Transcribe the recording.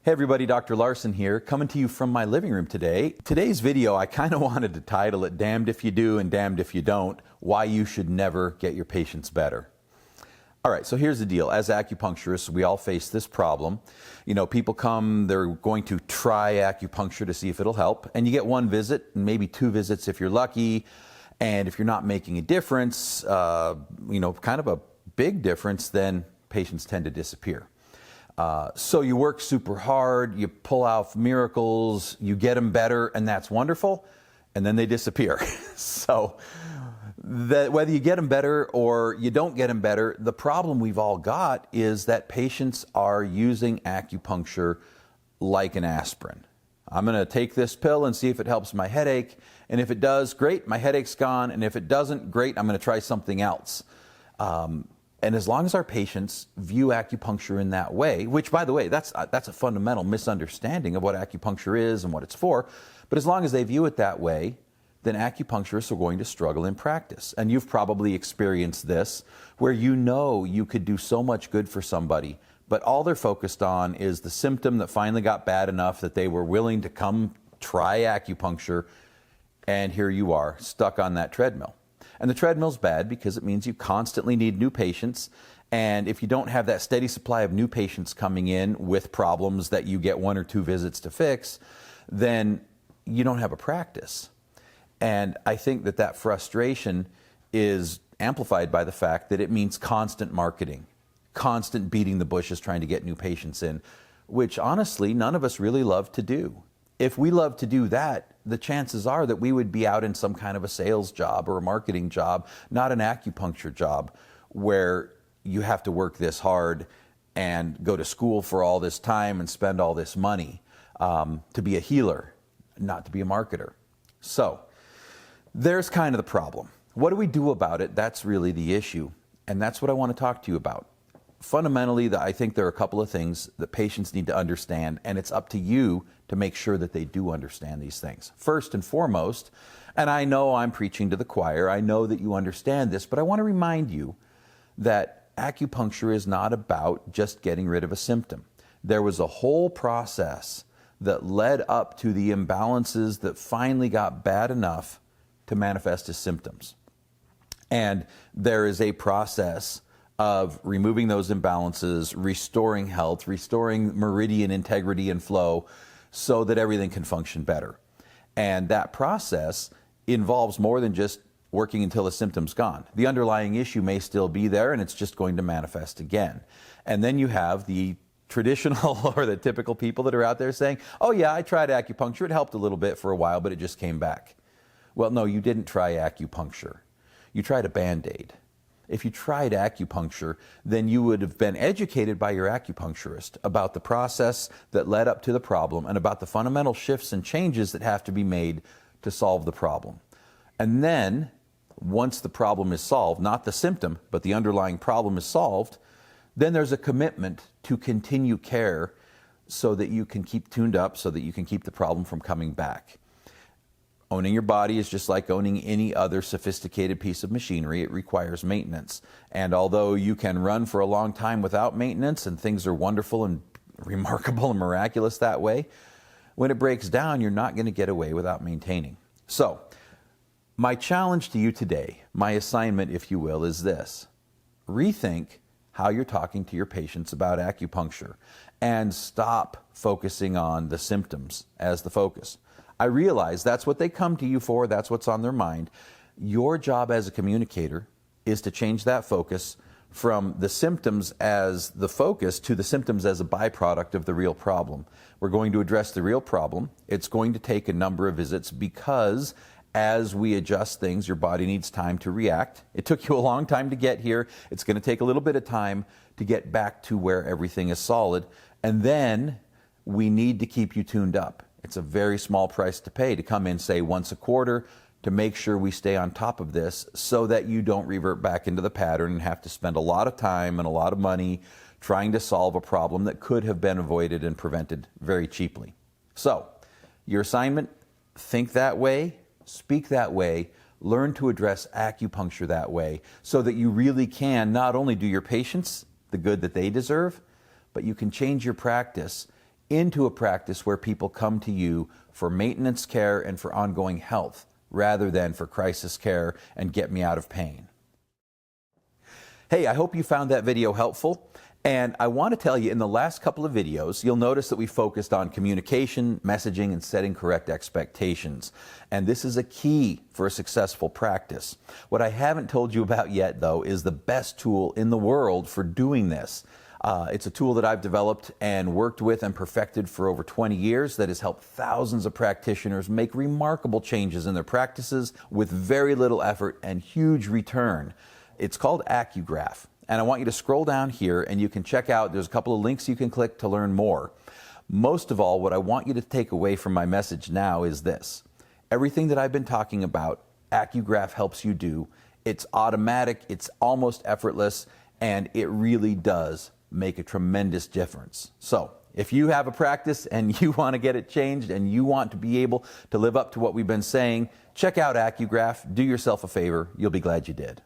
Hey everybody, Dr. Larson here, coming to you from my living room today. Today's video, I kind of wanted to title it, Damned If You Do and Damned If You Don't, Why You Should Never Get Your Patients Better. All right, so here's the deal. As acupuncturists, we all face this problem. You know, people come, they're going to try acupuncture to see if it'll help, and you get one visit, maybe two visits if you're lucky, and if you're not making a difference, kind of a big difference, then patients tend to disappear. So you work super hard, you pull out miracles, you get them better, and that's wonderful, and then they disappear. So whether you get them better or you don't get them better, the problem we've all got is that patients are using acupuncture like an aspirin. I'm going to take this pill and see if it helps my headache, and if it does, great, my headache's gone, and if it doesn't, great, I'm going to try something else. And as long as our patients view acupuncture in that way, which, by the way, that's a fundamental misunderstanding of what acupuncture is and what it's for, but as long as they view it that way, then acupuncturists are going to struggle in practice. And you've probably experienced this, where you know you could do so much good for somebody, but all they're focused on is the symptom that finally got bad enough that they were willing to come try acupuncture, and here you are, stuck on that treadmill. And the treadmill's bad because it means you constantly need new patients. And if you don't have that steady supply of new patients coming in with problems that you get one or two visits to fix, then you don't have a practice. And I think that frustration is amplified by the fact that it means constant marketing, constant beating the bushes trying to get new patients in, which honestly, none of us really love to do. If we love to do that, the chances are that we would be out in some kind of a sales job or a marketing job, not an acupuncture job, where you have to work this hard and go to school for all this time and spend all this money to be a healer, not to be a marketer. So there's kind of the problem. What do we do about it? That's really the issue. And that's what I want to talk to you about. Fundamentally, I think there are a couple of things that patients need to understand, and it's up to you to make sure that they do understand these things. First and foremost, and I know I'm preaching to the choir, I know that you understand this, but I want to remind you that acupuncture is not about just getting rid of a symptom. There was a whole process that led up to the imbalances that finally got bad enough to manifest as symptoms. And there is a process of removing those imbalances, restoring health, restoring meridian integrity and flow so that everything can function better. And that process involves more than just working until the symptom's gone. The underlying issue may still be there, and it's just going to manifest again. And then you have the traditional or the typical people that are out there saying, oh yeah, I tried acupuncture, it helped a little bit for a while, but it just came back. Well, no, you didn't try acupuncture. You tried a Band-Aid. If you tried acupuncture, then you would have been educated by your acupuncturist about the process that led up to the problem and about the fundamental shifts and changes that have to be made to solve the problem. And then, once the problem is solved, not the symptom, but the underlying problem is solved, then there's a commitment to continue care so that you can keep tuned up, so that you can keep the problem from coming back. Owning your body is just like owning any other sophisticated piece of machinery. It requires maintenance. And although you can run for a long time without maintenance and things are wonderful and remarkable and miraculous that way, when it breaks down, you're not going to get away without maintaining. So, my challenge to you today, my assignment, if you will, is this. Rethink how you're talking to your patients about acupuncture and stop focusing on the symptoms as the focus. I realize that's what they come to you for, that's what's on their mind. Your job as a communicator is to change that focus from the symptoms as the focus to the symptoms as a byproduct of the real problem. We're going to address the real problem. It's going to take a number of visits because as we adjust things, your body needs time to react. It took you a long time to get here. It's going to take a little bit of time to get back to where everything is solid. And then we need to keep you tuned up. It's a very small price to pay to come in, say, once a quarter to make sure we stay on top of this so that you don't revert back into the pattern and have to spend a lot of time and a lot of money trying to solve a problem that could have been avoided and prevented very cheaply. So, your assignment, think that way, speak that way, learn to address acupuncture that way so that you really can not only do your patients the good that they deserve, but you can change your practice into a practice where people come to you for maintenance care and for ongoing health, rather than for crisis care and get me out of pain. Hey, I hope you found that video helpful. And I want to tell you, in the last couple of videos, you'll notice that we focused on communication, messaging, and setting correct expectations. And this is a key for a successful practice. What I haven't told you about yet, though, is the best tool in the world for doing this. It's a tool that I've developed and worked with and perfected for over 20 years that has helped thousands of practitioners make remarkable changes in their practices with very little effort and huge return. It's called Acugraph. And I want you to scroll down here and you can check out, there's a couple of links you can click to learn more. Most of all, what I want you to take away from my message now is this. Everything that I've been talking about, Acugraph helps you do. It's automatic, it's almost effortless, and it really does make a tremendous difference. So, if you have a practice and you want to get it changed and you want to be able to live up to what we've been saying, check out Acugraph. Do yourself a favor. You'll be glad you did.